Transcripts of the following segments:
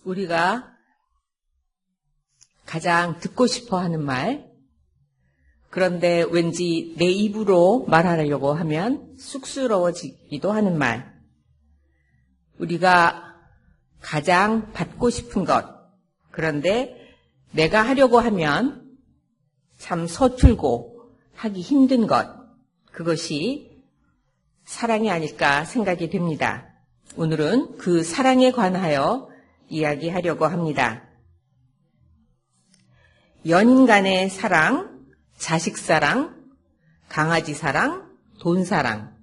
우리가 가장 듣고 싶어 하는 말, 그런데 왠지 내 입으로 말하려고 하면 쑥스러워지기도 하는 말, 우리가 가장 받고 싶은 것, 그런데 내가 하려고 하면 참 서툴고 하기 힘든 것, 그것이 사랑이 아닐까 생각이 됩니다. 오늘은 그 사랑에 관하여 이야기하려고 합니다. 연인 간의 사랑, 자식 사랑, 강아지 사랑, 돈 사랑.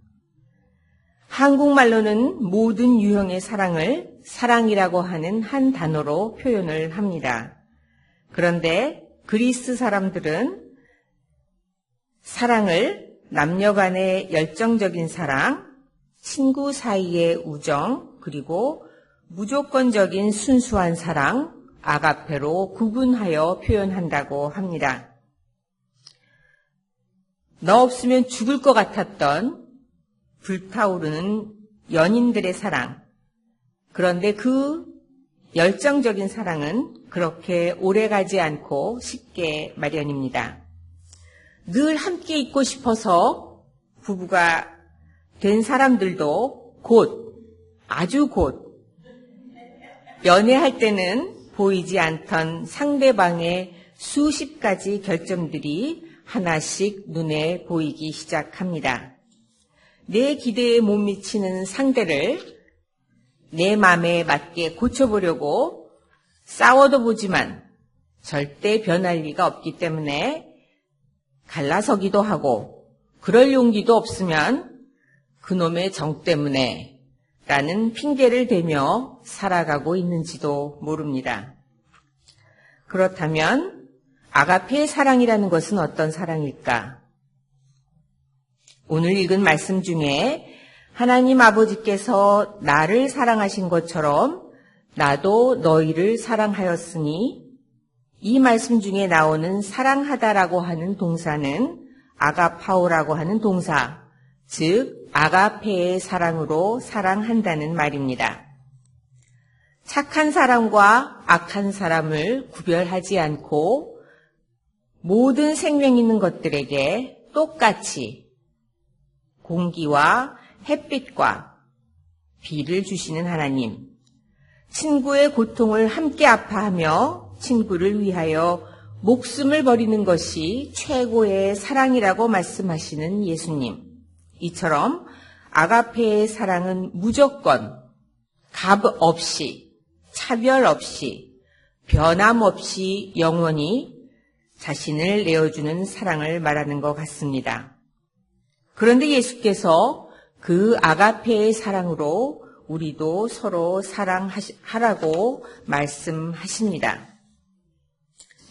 한국말로는 모든 유형의 사랑을 사랑이라고 하는 한 단어로 표현을 합니다. 그런데 그리스 사람들은 사랑을 남녀 간의 열정적인 사랑, 친구 사이의 우정, 그리고 무조건적인 순수한 사랑, 아가페로 구분하여 표현한다고 합니다. 너 없으면 죽을 것 같았던 불타오르는 연인들의 사랑. 그런데 그 열정적인 사랑은 그렇게 오래가지 않고 쉽게 마련입니다. 늘 함께 있고 싶어서 부부가 된 사람들도 아주 곧 연애할 때는 보이지 않던 상대방의 수십 가지 결점들이 하나씩 눈에 보이기 시작합니다. 내 기대에 못 미치는 상대를 내 맘에 맞게 고쳐보려고 싸워도 보지만 절대 변할 리가 없기 때문에 갈라서기도 하고 그럴 용기도 없으면 그놈의 정 때문에 라는 핑계를 대며 살아가고 있는지도 모릅니다. 그렇다면 아가페의 사랑이라는 것은 어떤 사랑일까? 오늘 읽은 말씀 중에 하나님 아버지께서 나를 사랑하신 것처럼 나도 너희를 사랑하였으니 이 말씀 중에 나오는 사랑하다라고 하는 동사는 아가파오라고 하는 동사, 즉 아가페의 사랑으로 사랑한다는 말입니다. 착한 사람과 악한 사람을 구별하지 않고 모든 생명 있는 것들에게 똑같이 공기와 햇빛과 비를 주시는 하나님, 친구의 고통을 함께 아파하며 친구를 위하여 목숨을 버리는 것이 최고의 사랑이라고 말씀하시는 예수님. 이처럼 아가페의 사랑은 무조건 값 없이, 차별 없이, 변함 없이 영원히 자신을 내어주는 사랑을 말하는 것 같습니다. 그런데 예수께서 그 아가페의 사랑으로 우리도 서로 사랑하라고 말씀하십니다.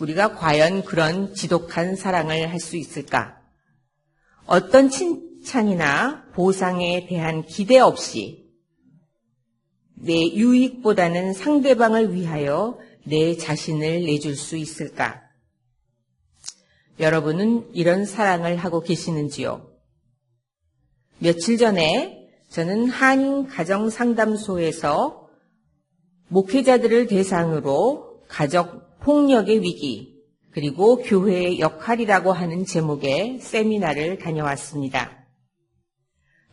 우리가 과연 그런 지독한 사랑을 할 수 있을까? 어떤 칭찬이나 보상에 대한 기대 없이 내 유익보다는 상대방을 위하여 내 자신을 내줄 수 있을까? 여러분은 이런 사랑을 하고 계시는지요? 며칠 전에 저는 한인 가정상담소에서 목회자들을 대상으로 가족 폭력의 위기, 그리고 교회의 역할이라고 하는 제목의 세미나를 다녀왔습니다.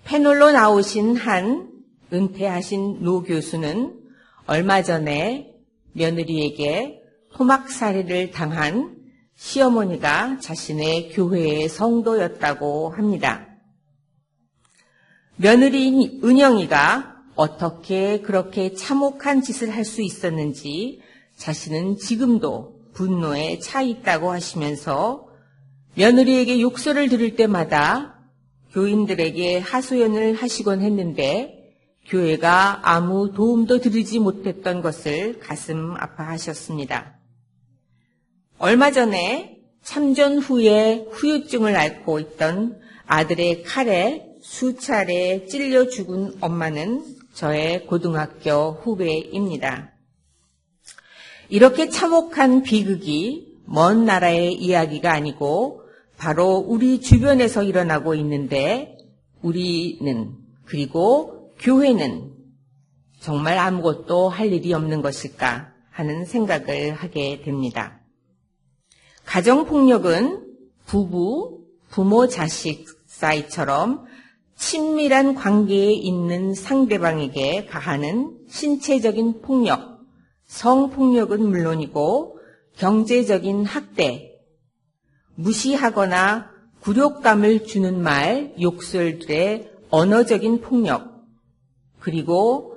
패널로 나오신 한 은퇴하신 노 교수는 얼마 전에 며느리에게 토막살해를 당한 시어머니가 자신의 교회의 성도였다고 합니다. 며느리인 은영이가 어떻게 그렇게 참혹한 짓을 할 수 있었는지 자신은 지금도 분노에 차 있다고 하시면서 며느리에게 욕설을 들을 때마다 교인들에게 하소연을 하시곤 했는데 교회가 아무 도움도 드리지 못했던 것을 가슴 아파하셨습니다. 얼마 전에 참전 후에 후유증을 앓고 있던 아들의 칼에 수차례 찔려 죽은 엄마는 저의 고등학교 후배입니다. 이렇게 참혹한 비극이 먼 나라의 이야기가 아니고 바로 우리 주변에서 일어나고 있는데 우리는, 그리고 교회는 정말 아무것도 할 일이 없는 것일까 하는 생각을 하게 됩니다. 가정폭력은 부부, 부모, 자식 사이처럼 친밀한 관계에 있는 상대방에게 가하는 신체적인 폭력, 성폭력은 물론이고 경제적인 학대, 무시하거나 굴욕감을 주는 말, 욕설들의 언어적인 폭력, 그리고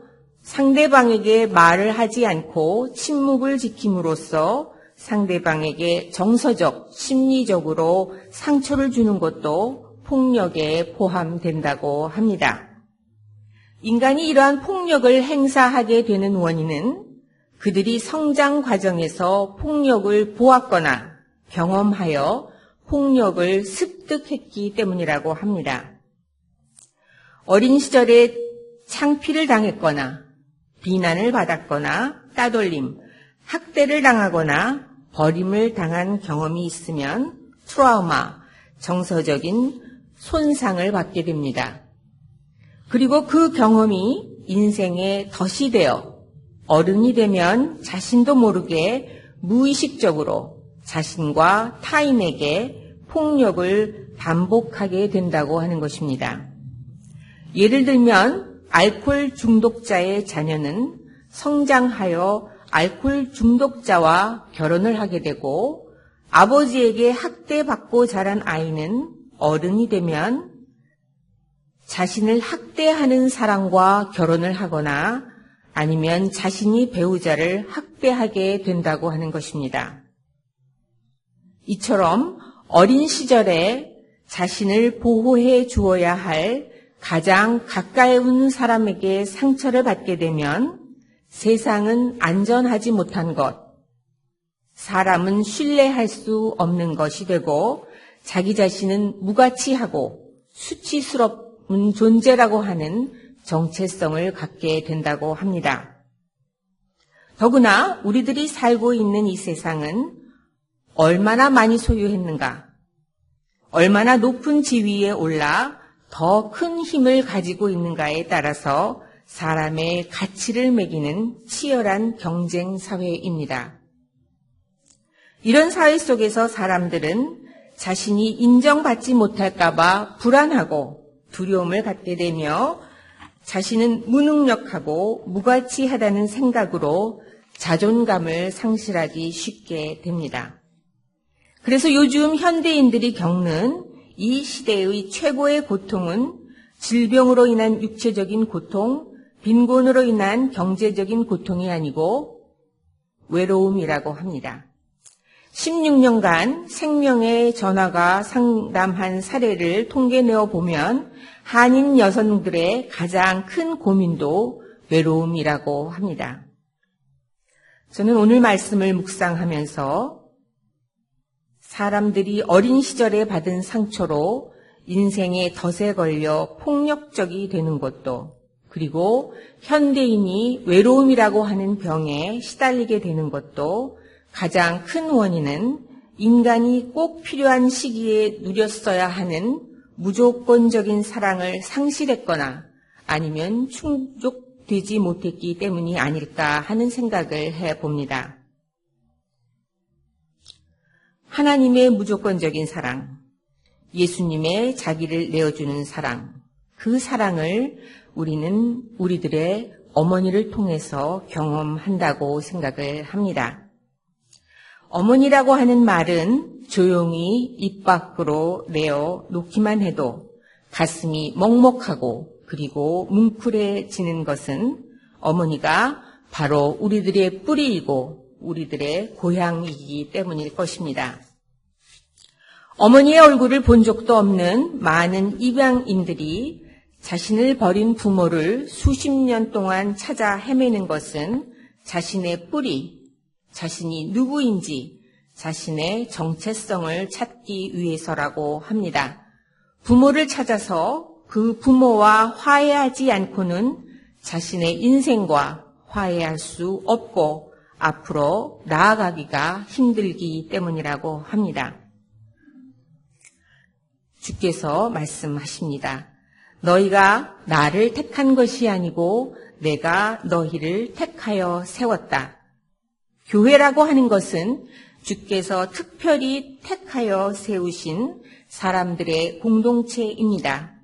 상대방에게 말을 하지 않고 침묵을 지킴으로써 상대방에게 정서적, 심리적으로 상처를 주는 것도 폭력에 포함된다고 합니다. 인간이 이러한 폭력을 행사하게 되는 원인은 그들이 성장 과정에서 폭력을 보았거나 경험하여 폭력을 습득했기 때문이라고 합니다. 어린 시절에 창피를 당했거나 비난을 받았거나 따돌림, 학대를 당하거나 버림을 당한 경험이 있으면 트라우마, 정서적인 손상을 받게 됩니다. 그리고 그 경험이 인생의 덫이 되어 어른이 되면 자신도 모르게 무의식적으로 자신과 타인에게 폭력을 반복하게 된다고 하는 것입니다. 예를 들면 알코올 중독자의 자녀는 성장하여 알코올 중독자와 결혼을 하게 되고 아버지에게 학대받고 자란 아이는 어른이 되면 자신을 학대하는 사람과 결혼을 하거나 아니면 자신이 배우자를 학대하게 된다고 하는 것입니다. 이처럼 어린 시절에 자신을 보호해 주어야 할 가장 가까이 온 사람에게 상처를 받게 되면 세상은 안전하지 못한 것, 사람은 신뢰할 수 없는 것이 되고 자기 자신은 무가치하고 수치스러운 존재라고 하는 정체성을 갖게 된다고 합니다. 더구나 우리들이 살고 있는 이 세상은 얼마나 많이 소유했는가, 얼마나 높은 지위에 올라 더 큰 힘을 가지고 있는가에 따라서 사람의 가치를 매기는 치열한 경쟁 사회입니다. 이런 사회 속에서 사람들은 자신이 인정받지 못할까봐 불안하고 두려움을 갖게 되며 자신은 무능력하고 무가치하다는 생각으로 자존감을 상실하기 쉽게 됩니다. 그래서 요즘 현대인들이 겪는 이 시대의 최고의 고통은 질병으로 인한 육체적인 고통, 빈곤으로 인한 경제적인 고통이 아니고 외로움이라고 합니다. 16년간 생명의 전화가 상담한 사례를 통계내어 보면 한인 여성들의 가장 큰 고민도 외로움이라고 합니다. 저는 오늘 말씀을 묵상하면서 사람들이 어린 시절에 받은 상처로 인생의 덫에 걸려 폭력적이 되는 것도, 그리고 현대인이 외로움이라고 하는 병에 시달리게 되는 것도 가장 큰 원인은 인간이 꼭 필요한 시기에 누렸어야 하는 무조건적인 사랑을 상실했거나 아니면 충족되지 못했기 때문이 아닐까 하는 생각을 해봅니다. 하나님의 무조건적인 사랑, 예수님의 자기를 내어주는 사랑, 그 사랑을 우리는 우리들의 어머니를 통해서 경험한다고 생각을 합니다. 어머니라고 하는 말은 조용히 입 밖으로 내어 놓기만 해도 가슴이 먹먹하고 그리고 뭉클해지는 것은 어머니가 바로 우리들의 뿌리이고 우리들의 고향이기 때문일 것입니다. 어머니의 얼굴을 본 적도 없는 많은 입양인들이 자신을 버린 부모를 수십 년 동안 찾아 헤매는 것은 자신의 뿌리, 자신이 누구인지 자신의 정체성을 찾기 위해서라고 합니다. 부모를 찾아서 그 부모와 화해하지 않고는 자신의 인생과 화해할 수 없고 앞으로 나아가기가 힘들기 때문이라고 합니다. 주께서 말씀하십니다. 너희가 나를 택한 것이 아니고 내가 너희를 택하여 세웠다. 교회라고 하는 것은 주께서 특별히 택하여 세우신 사람들의 공동체입니다.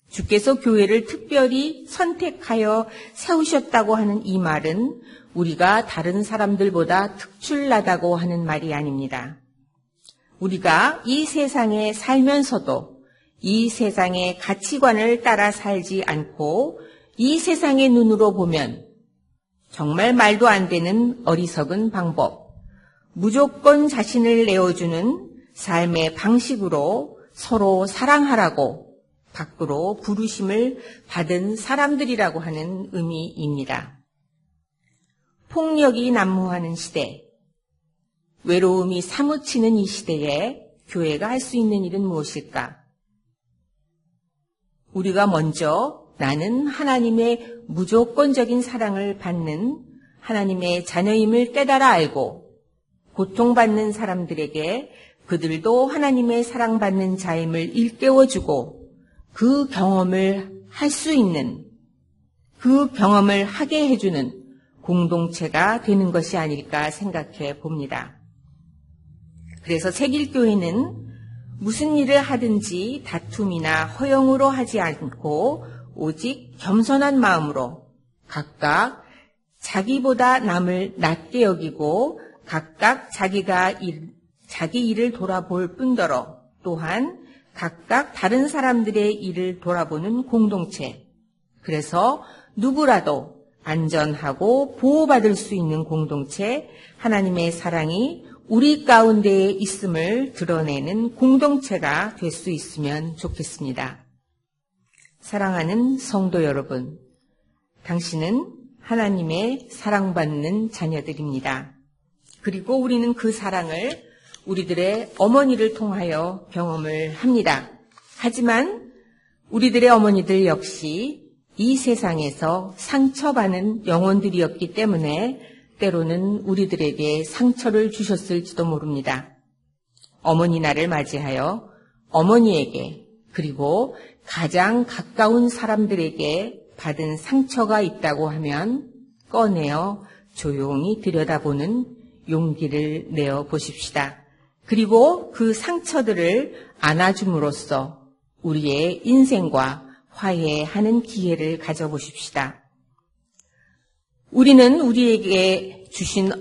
주께서 교회를 특별히 선택하여 세우셨다고 하는 이 말은 우리가 다른 사람들보다 특출나다고 하는 말이 아닙니다. 우리가 이 세상에 살면서도 이 세상의 가치관을 따라 살지 않고 이 세상의 눈으로 보면 정말 말도 안 되는 어리석은 방법, 무조건 자신을 내어주는 삶의 방식으로 서로 사랑하라고 밖으로 부르심을 받은 사람들이라고 하는 의미입니다. 폭력이 난무하는 시대, 외로움이 사무치는 이 시대에 교회가 할 수 있는 일은 무엇일까? 우리가 먼저 나는 하나님의 무조건적인 사랑을 받는 하나님의 자녀임을 깨달아 알고 고통받는 사람들에게 그들도 하나님의 사랑받는 자임을 일깨워주고 그 경험을 할 수 있는, 그 경험을 하게 해주는 공동체가 되는 것이 아닐까 생각해 봅니다. 그래서 세길교회는 무슨 일을 하든지 다툼이나 허영으로 하지 않고 오직 겸손한 마음으로 각각 자기보다 남을 낮게 여기고 각각 자기 일을 돌아볼 뿐더러 또한 각각 다른 사람들의 일을 돌아보는 공동체. 그래서 누구라도 안전하고 보호받을 수 있는 공동체, 하나님의 사랑이 우리 가운데에 있음을 드러내는 공동체가 될 수 있으면 좋겠습니다. 사랑하는 성도 여러분, 당신은 하나님의 사랑받는 자녀들입니다. 그리고 우리는 그 사랑을 우리들의 어머니를 통하여 경험을 합니다. 하지만 우리들의 어머니들 역시 이 세상에서 상처받는 영혼들이었기 때문에 때로는 우리들에게 상처를 주셨을지도 모릅니다. 어머니 날을 맞이하여 어머니에게 그리고 가장 가까운 사람들에게 받은 상처가 있다고 하면 꺼내어 조용히 들여다보는 용기를 내어 보십시다. 그리고 그 상처들을 안아줌으로써 우리의 인생과 화해하는 기회를 가져보십시다. 우리는 우리에게 주신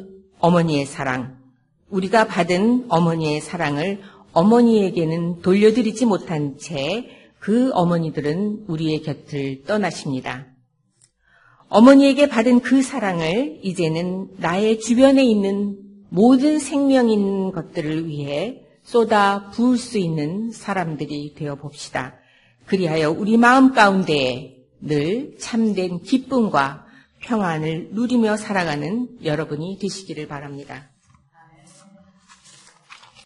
어머니의 사랑, 우리가 받은 어머니의 사랑을 어머니에게는 돌려드리지 못한 채 그 어머니들은 우리의 곁을 떠나십니다. 어머니에게 받은 그 사랑을 이제는 나의 주변에 있는 모든 생명인 것들을 위해 쏟아 부을 수 있는 사람들이 되어 봅시다. 그리하여 우리 마음 가운데에 늘 참된 기쁨과 평안을 누리며 살아가는 여러분이 되시기를 바랍니다.